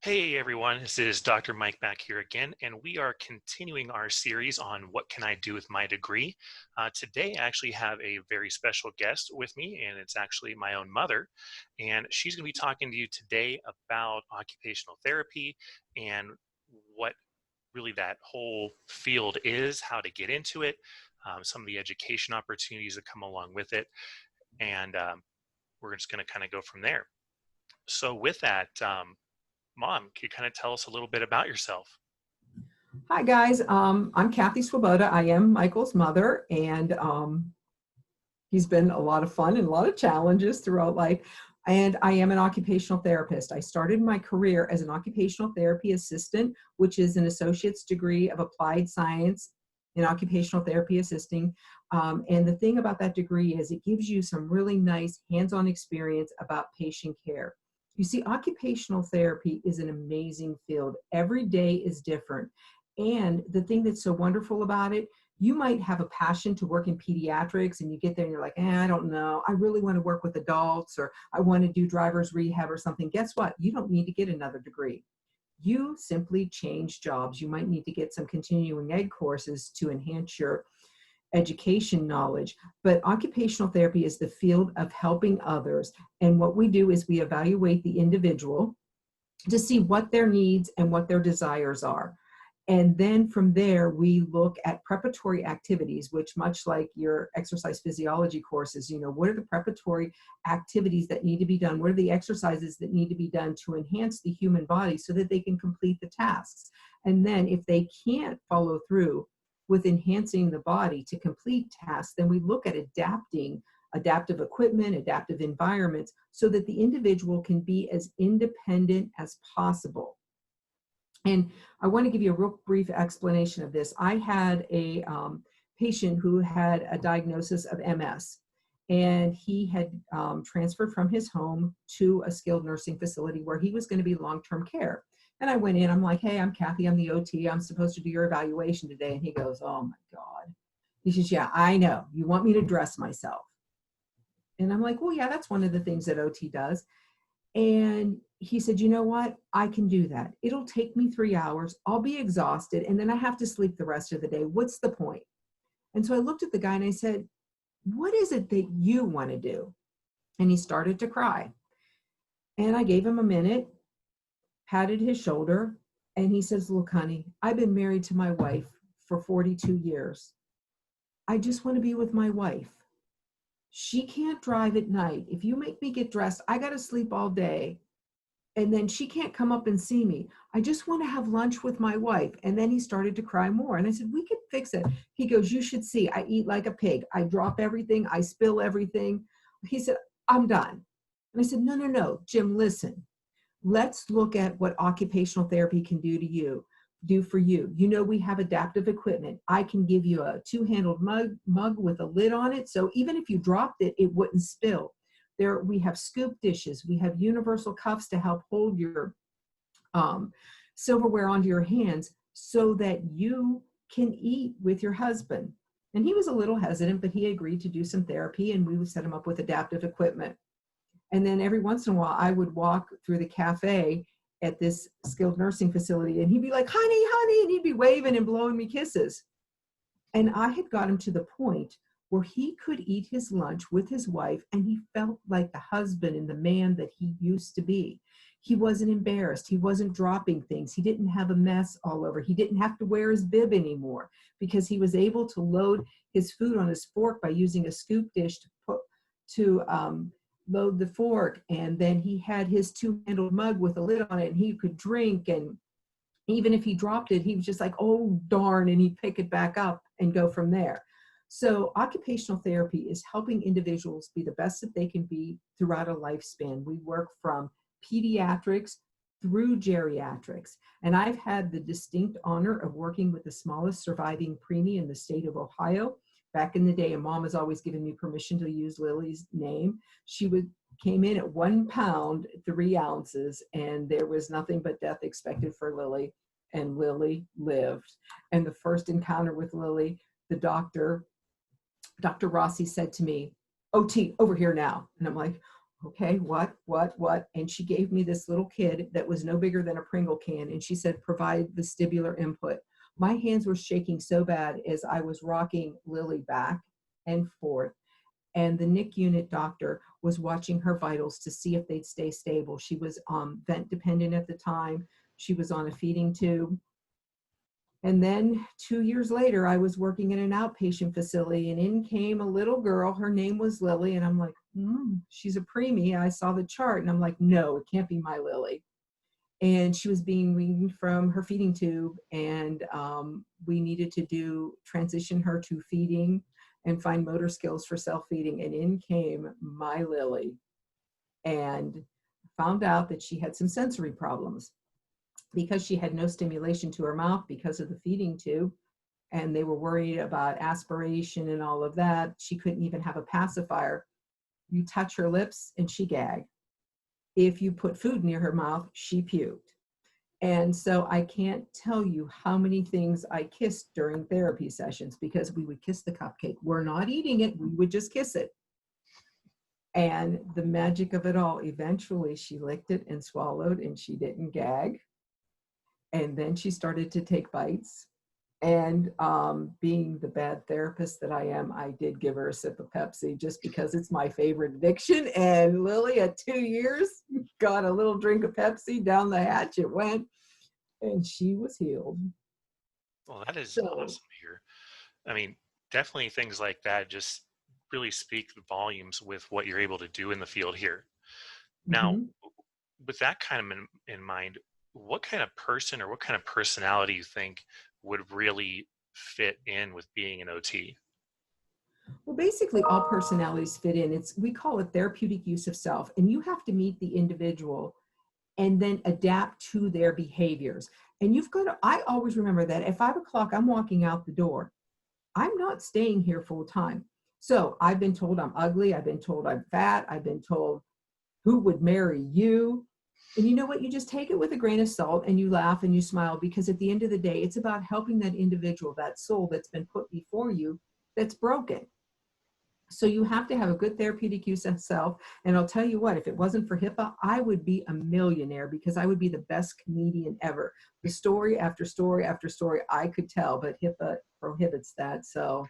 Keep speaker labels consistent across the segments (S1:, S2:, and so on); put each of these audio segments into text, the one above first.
S1: Hey everyone, this is Dr. Mike back here again, and we are continuing our series on what can I do with my degree. Today, I actually have a very special guest with me, and it's actually my own mother. And she's going to be talking to you today about occupational therapy and what really that whole field is, how to get into it, some of the education opportunities that come along with it, and we're just going to kind of go from there. So, with that, Mom, can you kind of tell us a little bit about yourself?
S2: Hi guys, I'm Kathy Swoboda. I am Michael's mother, and he's been a lot of fun and a lot of challenges throughout life. And I am an occupational therapist. I started my career as an occupational therapy assistant, which is an associate's degree of applied science in occupational therapy assisting. And the thing about that degree is it gives you some really nice hands-on experience about patient care. You see, occupational therapy is an amazing field. Every day is different. And the thing that's so wonderful about it, you might have a passion to work in pediatrics and you get there and you're like, I don't know. I really want to work with adults, or I want to do driver's rehab or something. Guess what? You don't need to get another degree. You simply change jobs. You might need to get some continuing ed courses to enhance your education knowledge, but occupational therapy is the field of helping others. And what we do is we evaluate the individual to see what their needs and what their desires are. And then from there, we look at preparatory activities, which much like your exercise physiology courses, what are the preparatory activities that need to be done? What are the exercises that need to be done to enhance the human body so that they can complete the tasks? And then if they can't follow through with enhancing the body to complete tasks, then we look at adapting adaptive equipment, adaptive environments, so that the individual can be as independent as possible. And I want to give you a real brief explanation of this. I had a patient who had a diagnosis of MS, and he had transferred from his home to a skilled nursing facility where he was going to be long-term care. And I went in, I'm like, hey, I'm Kathy, I'm the OT, I'm supposed to do your evaluation today. And he goes, oh my God. He says, yeah, I know, you want me to dress myself. And I'm like, well, yeah, that's one of the things that OT does. And he said, you know what? I can do that. It'll take me 3 hours. I'll be exhausted. And then I have to sleep the rest of the day. What's the point? And so I looked at the guy and I said, what is it that you want to do? And he started to cry. And I gave him a minute, patted his shoulder, and he says, look, honey, I've been married to my wife for 42 years. I just want to be with my wife. She can't drive at night. If you make me get dressed, I got to sleep all day. And then she can't come up and see me. I just want to have lunch with my wife. And then he started to cry more. And I said, we could fix it. He goes, you should see, I eat like a pig. I drop everything. I spill everything. He said, I'm done. And I said, no, Jim, listen. Let's look at what occupational therapy can do for you. We have adaptive equipment. I can give you a two-handled mug with a lid on it. So even if you dropped it, it wouldn't spill. We have scoop dishes. We have universal cups to help hold your silverware onto your hands so that you can eat with your husband. And he was a little hesitant, but he agreed to do some therapy, and we would set him up with adaptive equipment. And then every once in a while, I would walk through the cafe at this skilled nursing facility, and he'd be like, honey, and he'd be waving and blowing me kisses. And I had got him to the point where he could eat his lunch with his wife, and he felt like the husband and the man that he used to be. He wasn't embarrassed. He wasn't dropping things. He didn't have a mess all over. He didn't have to wear his bib anymore because he was able to load his food on his fork by using a scoop dish to load the fork. And then he had his two-handled mug with a lid on it, and he could drink. And even if he dropped it, he was just like, oh, darn, and he'd pick it back up and go from there. So occupational therapy is helping individuals be the best that they can be throughout a lifespan. We work from pediatrics through geriatrics. And I've had the distinct honor of working with the smallest surviving preemie in the state of Ohio. Back in the day, and Mom has always given me permission to use Lily's name. She came in at 1 pound, 3 ounces, and there was nothing but death expected for Lily, and Lily lived. And the first encounter with Lily, the Dr. Rossi said to me, OT, over here now. And I'm like, okay, what? And she gave me this little kid that was no bigger than a Pringle can. And she said, provide vestibular input. My hands were shaking so bad as I was rocking Lily back and forth. And the NIC unit doctor was watching her vitals to see if they'd stay stable. She was vent dependent at the time. She was on a feeding tube. And then 2 years later, I was working in an outpatient facility, and in came a little girl. Her name was Lily. And I'm like, she's a preemie. I saw the chart and I'm like, no, it can't be my Lily. And she was being weaned from her feeding tube. And we needed to transition her to feeding and find motor skills for self-feeding. And in came my Lily, and found out that she had some sensory problems because she had no stimulation to her mouth because of the feeding tube. And they were worried about aspiration and all of that. She couldn't even have a pacifier. You touch her lips and she gagged. If you put food near her mouth, she puked. And so I can't tell you how many things I kissed during therapy sessions, because we would kiss the cupcake. We're not eating it, we would just kiss it. And the magic of it all, eventually she licked it and swallowed and she didn't gag. And then she started to take bites. And being the bad therapist that I am, I did give her a sip of Pepsi just because it's my favorite addiction. And Lily, at 2 years, got a little drink of Pepsi, down the hatch it went, and she was healed.
S1: Well, that is
S2: So,
S1: awesome to hear. I mean, definitely things like that just really speak volumes with what you're able to do in the field here. Now,
S2: mhm.
S1: with that kind of in mind, what kind of person or what kind of personality you think would really fit in with being an OT?
S2: Well, basically all personalities fit in. We call it therapeutic use of self, and you have to meet the individual and then adapt to their behaviors. And I always remember that at 5 o'clock, I'm walking out the door. I'm not staying here full time. So I've been told I'm ugly. I've been told I'm fat. I've been told, who would marry you? And you know what? You just take it with a grain of salt and you laugh and you smile, because at the end of the day, it's about helping that individual, that soul that's been put before you, that's broken. So you have to have a good therapeutic use of self. And I'll tell you what, if it wasn't for HIPAA, I would be a millionaire, because I would be the best comedian ever. The story after story after story I could tell, but HIPAA prohibits that. So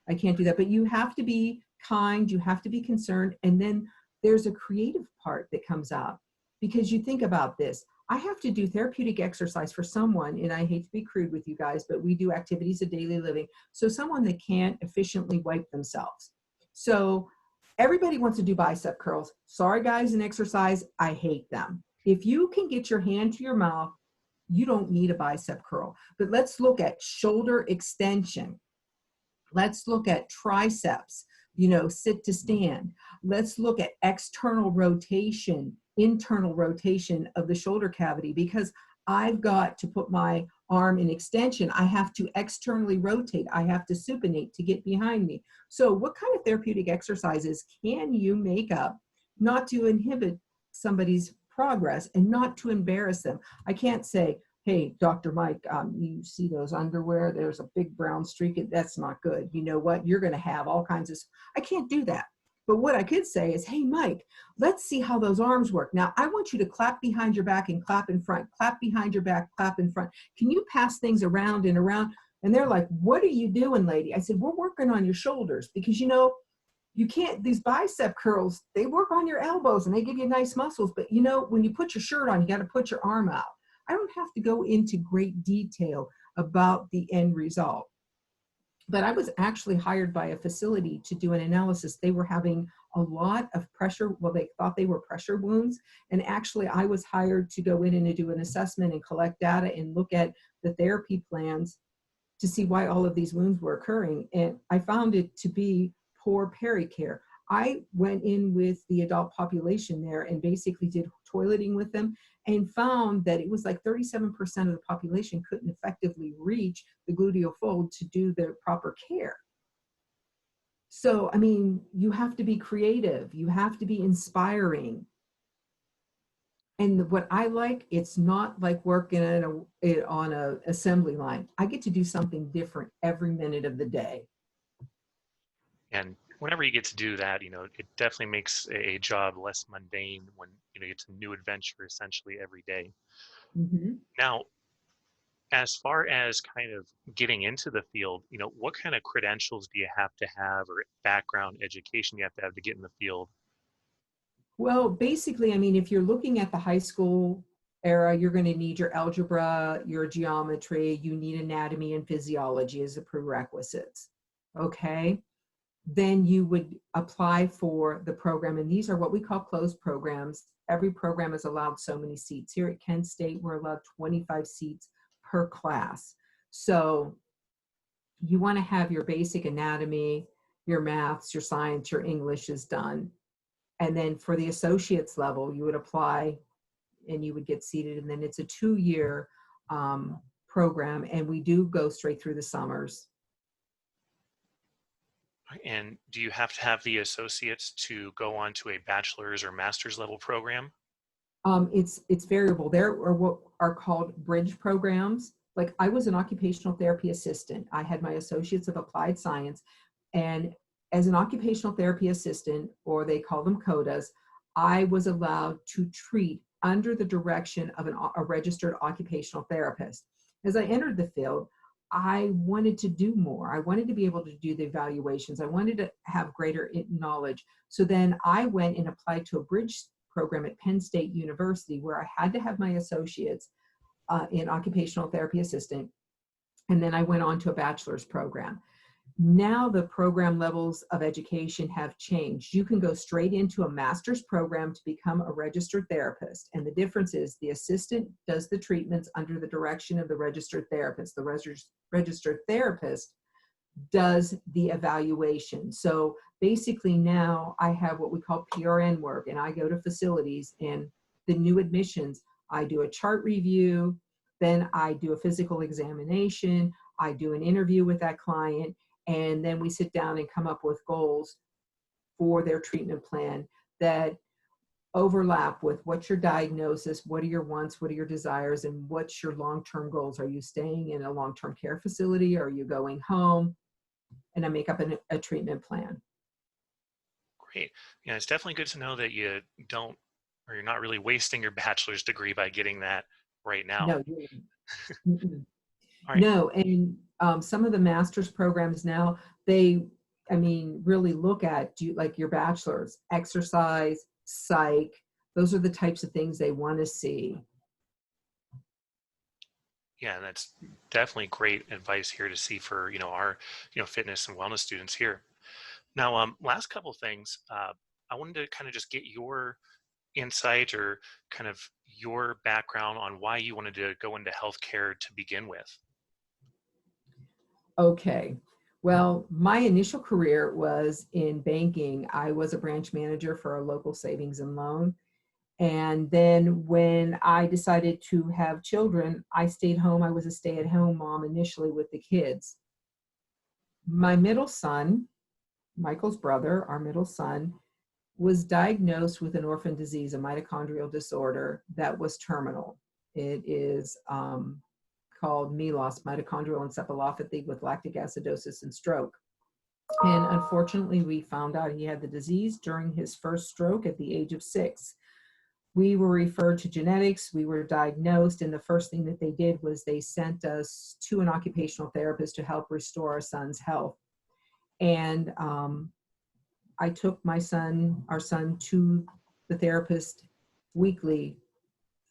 S2: I can't do that. But you have to be kind, you have to be concerned. And then there's a creative part that comes out, because you think about this. I have to do therapeutic exercise for someone, and I hate to be crude with you guys, but we do activities of daily living. So someone that can't efficiently wipe themselves. So everybody wants to do bicep curls. Sorry guys, in exercise, I hate them. If you can get your hand to your mouth, you don't need a bicep curl. But let's look at shoulder extension. Let's look at triceps, sit to stand. Let's look at external rotation, internal rotation of the shoulder cavity, because I've got to put my arm in extension. I have to externally rotate. I have to supinate to get behind me. So what kind of therapeutic exercises can you make up not to inhibit somebody's progress and not to embarrass them? I can't say, hey, Dr. Mike, you see those underwear? There's a big brown streak. That's not good. You know what? You're going to have all kinds of, I can't do that. But what I could say is, hey, Mike, let's see how those arms work. Now, I want you to clap behind your back and clap in front, clap behind your back, clap in front. Can you pass things around and around? And they're like, what are you doing, lady? I said, we're working on your shoulders, because, you can't, these bicep curls, they work on your elbows and they give you nice muscles. But, when you put your shirt on, you got to put your arm out. I don't have to go into great detail about the end result. But I was actually hired by a facility to do an analysis. They were having a lot of pressure. Well, they thought they were pressure wounds. And actually, I was hired to go in and to do an assessment and collect data and look at the therapy plans to see why all of these wounds were occurring. And I found it to be poor pericare. I went in with the adult population there and basically did toileting with them, and found that it was like 37% of the population couldn't effectively reach the gluteal fold to do the proper care. So, you have to be creative. You have to be inspiring. And what I like, it's not like working on an assembly line. I get to do something different every minute of the day.
S1: And whenever you get to do that, it definitely makes a job less mundane when, it's a new adventure essentially every day.
S2: Mhm.
S1: Now, as far as kind of getting into the field, what kind of credentials do you have to have or background education you have to get in the field?
S2: Well, basically, I mean, if you're looking at the high school era, you're going to need your algebra, your geometry, you need anatomy and physiology as the prerequisites. Okay. Then you would apply for the program, and these are what we call closed programs. Every program is allowed so many seats. Here at Kent State, we're allowed 25 seats per class. So you want to have your basic anatomy, your maths, your science, your English is done. And then for the associates level, you would apply and you would get seated. And then it's a 2-year program, and we do go straight through the summers.
S1: And do you have to have the associates to go on to a bachelor's or master's level program?
S2: It's variable. There are what are called bridge programs. Like I was an occupational therapy assistant. I had my associates of applied science, and as an occupational therapy assistant, or they call them CODAs, I was allowed to treat under the direction of a registered occupational therapist. As I entered the field, I wanted to do more. I wanted to be able to do the evaluations. I wanted to have greater knowledge. So then I went and applied to a bridge program at Penn State University where I had to have my associates in occupational therapy assistant. And then I went on to a bachelor's program. Now the program levels of education have changed. You can go straight into a master's program to become a registered therapist. And the difference is the assistant does the treatments under the direction of the registered therapist. The registered therapist does the evaluation. So basically now I have what we call PRN work, and I go to facilities and the new admissions, I do a chart review, then I do a physical examination, I do an interview with that client, and then we sit down and come up with goals for their treatment plan that overlap with what's your diagnosis, what are your wants, what are your desires, and what's your long-term goals. Are you staying in a long-term care facility? Are you going home? And I make up a treatment plan.
S1: Great. Yeah, it's definitely good to know that you don't, or you're not really wasting your bachelor's degree by getting that right now.
S2: No, mm-mm.
S1: All right.
S2: No, and some of the master's programs now, they, I mean, really look at like your bachelor's, exercise, psych. Those are the types of things they want to see.
S1: Yeah, that's definitely great advice here to see for, our, fitness and wellness students here. Now, last couple of things, I wanted to kind of just get your insight or kind of your background on why you wanted to go into healthcare to begin with.
S2: Okay. Well, my initial career was in banking. I was a branch manager for a local savings and loan. And then when I decided to have children, I stayed home. I was a stay-at-home mom initially with the kids. My middle son, Michael's brother, our middle son, was diagnosed with an orphan disease, a mitochondrial disorder that was terminal. It is called MELOS, mitochondrial encephalopathy with lactic acidosis and stroke. And unfortunately, we found out he had the disease during his first stroke at the age of 6. We were referred to genetics, we were diagnosed, and the first thing that they did was they sent us to an occupational therapist to help restore our son's health. And I took our son to the therapist weekly,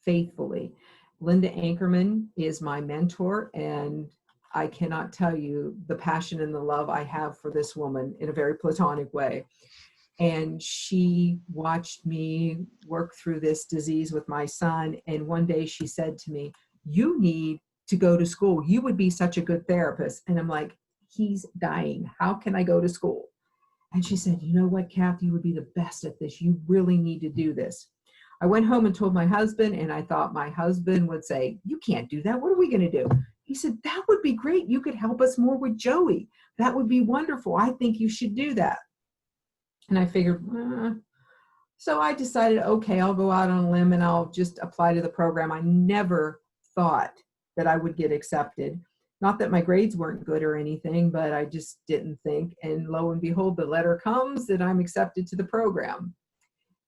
S2: faithfully. Linda Ankerman is my mentor, and I cannot tell you the passion and the love I have for this woman in a very platonic way. And she watched me work through this disease with my son. And one day she said to me, "You need to go to school. You would be such a good therapist." And I'm like, "He's dying. How can I go to school?" And she said, "You know what, Kathy, you would be the best at this. You really need to do this." I went home and told my husband, and I thought my husband would say, "You can't do that. What are we going to do?" He said, "That would be great. You could help us more with Joey. That would be wonderful. I think you should do that." And I figured, so I decided, okay, I'll go out on a limb and I'll just apply to the program. I never thought that I would get accepted. Not that my grades weren't good or anything, but I just didn't think. And lo and behold, the letter comes that I'm accepted to the program.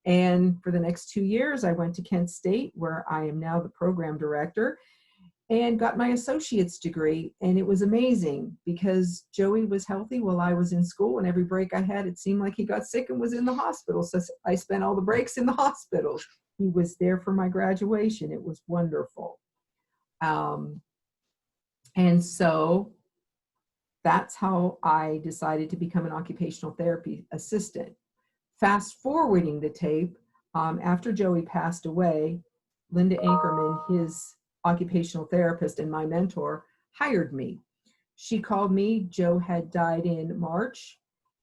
S2: And for the next 2 years, I went to Kent State, where I am now the program director, and got my associate's degree. And it was amazing because Joey was healthy while I was in school, and every break I had, it seemed like he got sick and was in the hospital. So I spent all the breaks in the hospitals. He was there for my graduation. It was wonderful. And so that's how I decided to become an occupational therapy assistant. Fast forwarding the tape, after Joey passed away, Linda Ankerman, his occupational therapist and my mentor, hired me. She called me. Joe had died in March,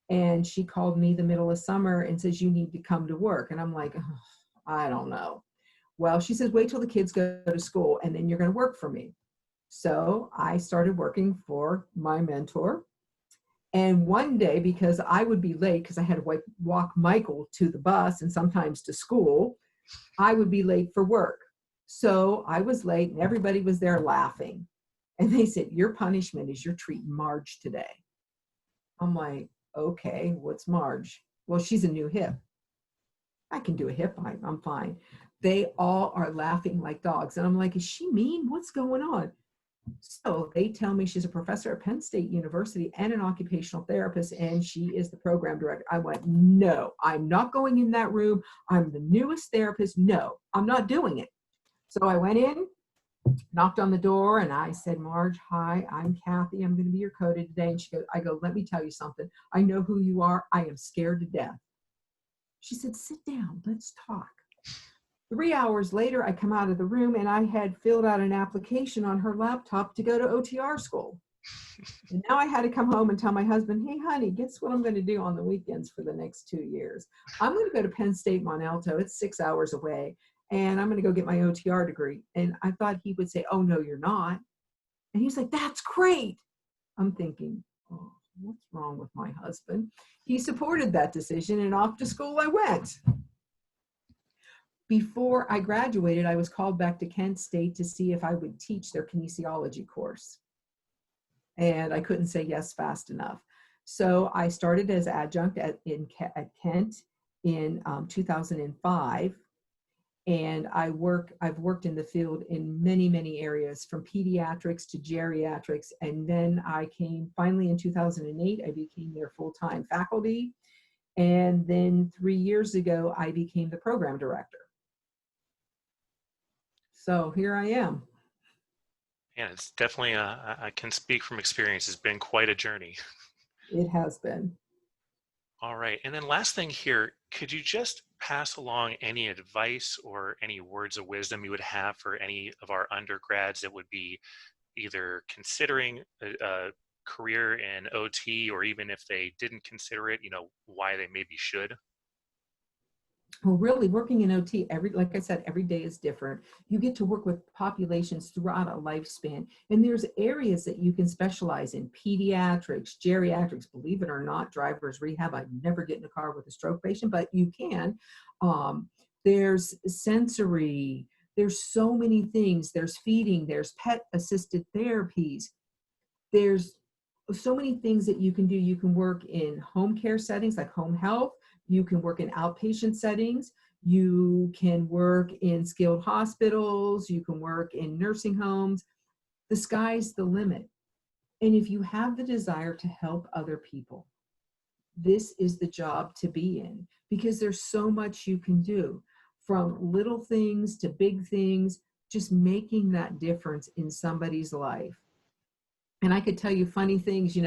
S2: and she called me the middle of summer and says, you need to come to work. And I'm like, oh, I don't know. Well, she says, wait till the kids go to school and then you're going to work for me. So I started working for my mentor. And one day, because I would be late because I had to walk Michael to the bus and sometimes to school, I would be late for work. So I was late and everybody was there laughing. And they said, your punishment is you're treating Marge today. I'm like, okay, what's Marge? Well, she's a new hip. I can do a hip, I'm fine. They all are laughing like dogs. And I'm like, is she mean? What's going on? So they tell me she's a professor at Penn State University and an occupational therapist, and she is the program director. I went, no, I'm not going in that room. I'm the newest therapist. No, I'm not doing it. So I went in, knocked on the door, and I said, Marge, hi, I'm Kathy. I'm going to be your coda today. And I go, let me tell you something. I know who you are. I am scared to death. She said, sit down, let's talk. 3 hours later, I come out of the room and I had filled out an application on her laptop to go to OTR school. And now I had to come home and tell my husband, hey, honey, guess what I'm going to do on the weekends for the next 2 years? I'm going to go to Penn State Monalto. It's 6 hours away. And I'm going to go get my OTR degree. And I thought he would say, oh, no, you're not. And he's like, that's great. I'm thinking, oh, what's wrong with my husband? He supported that decision, and off to school I went. Before I graduated, I was called back to Kent State to see if I would teach their kinesiology course. And I couldn't say yes fast enough. So I started as adjunct at Kent in 2005. And I've worked in the field in many, many areas, from pediatrics to geriatrics. And then I finally in 2008, I became their full-time faculty. And then 3 years ago, I became the program director. So here I am.
S1: Yeah, it's definitely, I can speak from experience, it's been quite a journey.
S2: It has been.
S1: All right. And then last thing here, could you just pass along any advice or any words of wisdom you would have for any of our undergrads that would be either considering a career in OT, or even if they didn't consider it, why they maybe should?
S2: Well, really, working in OT, like I said, every day is different. You get to work with populations throughout a lifespan, and there's areas that you can specialize in: pediatrics, geriatrics. Believe it or not, driver's rehab. I'd never get in a car with a stroke patient, but you can. There's sensory. There's so many things. There's feeding. There's pet-assisted therapies. There's so many things that you can do. You can work in home care settings like home health. You can work in outpatient settings. You can work in skilled hospitals. You can work in nursing homes. The sky's the limit. And if you have the desire to help other people, this is the job to be in, because there's so much you can do, from little things to big things, just making that difference in somebody's life. And I could tell you funny things.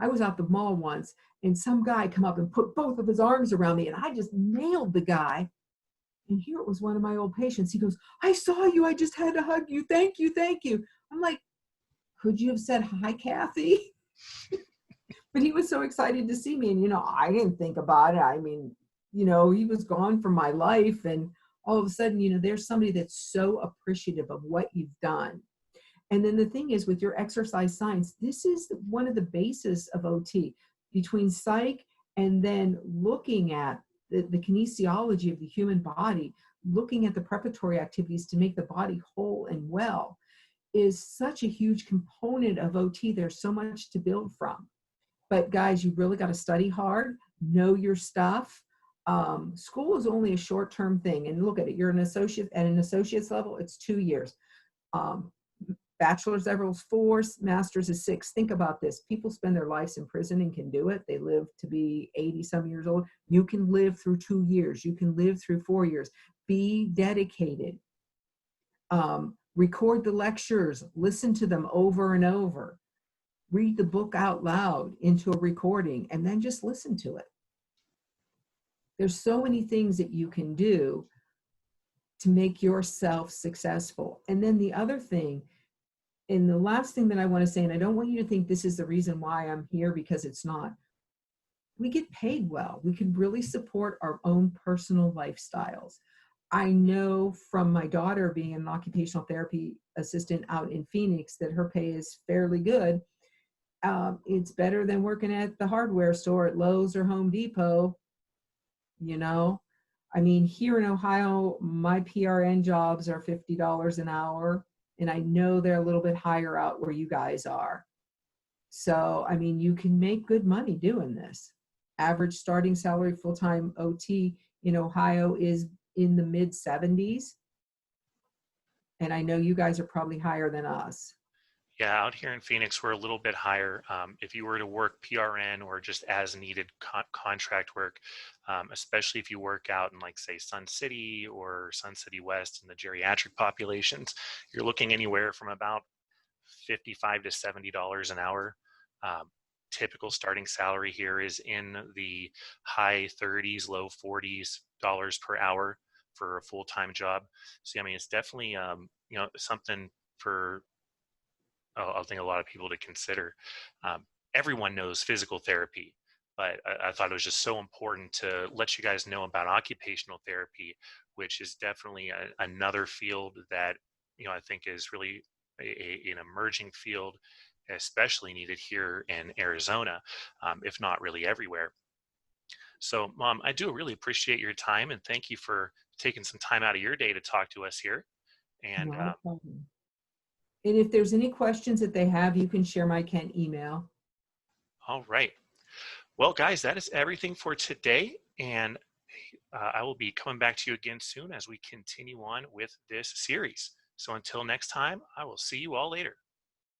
S2: I was out the mall once and some guy come up and put both of his arms around me, and I just nailed the guy. And here it was one of my old patients. He goes, I saw you. I just had to hug you. Thank you. Thank you. I'm like, could you have said, hi, Kathy? But he was so excited to see me. And, I didn't think about it. I mean, he was gone from my life. And all of a sudden, there's somebody that's so appreciative of what you've done. And then the thing is, with your exercise science, this is one of the bases of OT, between psych and then looking at the kinesiology of the human body, looking at the preparatory activities to make the body whole and well. is such a huge component of OT. There's so much to build from. But guys, you really got to study hard, know your stuff. School is only a short-term thing. And look at it, you're an associate at an associate's level, it's 2 years. Bachelor's level is 4, master's is 6. Think about this. People spend their lives in prison and can do it. They live to be 80 some years old. You can live through 2 years. You can live through 4 years. Be dedicated. Record the lectures, listen to them over and over. Read the book out loud into a recording and then just listen to it. There's so many things that you can do to make yourself successful. And then the other thing, and the last thing that I want to say, and I don't want you to think this is the reason why I'm here, because it's not. We get paid well. We can really support our own personal lifestyles. I know from my daughter being an occupational therapy assistant out in Phoenix that her pay is fairly good. It's better than working at the hardware store at Lowe's or Home Depot. You know, I mean, here in Ohio, my PRN jobs are $50 an hour, and I know they're a little bit higher out where you guys are. So, I mean, you can make good money doing this. Average starting salary full-time OT in Ohio is in the mid 70s. And I know you guys are probably higher than us.
S1: Yeah, out here in Phoenix, we're a little bit higher. If you were to work PRN or just as needed contract work, especially if you work out in, like, say, Sun City or Sun City West in the geriatric populations, you're looking anywhere from about $55 to $70 an hour. Typical starting salary here is in the high 30s, low 40s dollars per hour for a full-time job. So, I mean, it's definitely, you know, something for I think a lot of people to consider. Everyone knows physical therapy, but I thought it was just so important to let you guys know about occupational therapy, which is definitely another field that, you know, I think is really an emerging field, especially needed here in Arizona, if not really everywhere. So, Mom, I do really appreciate your time, and thank you for taking some time out of your day to talk to us here. And
S2: Not a problem. And if there's any questions that they have, you can share my Kent email.
S1: all right. Well, guys, that is everything for today. And I will be coming back to you again soon as we continue on with this series. So until next time, I will see you all later.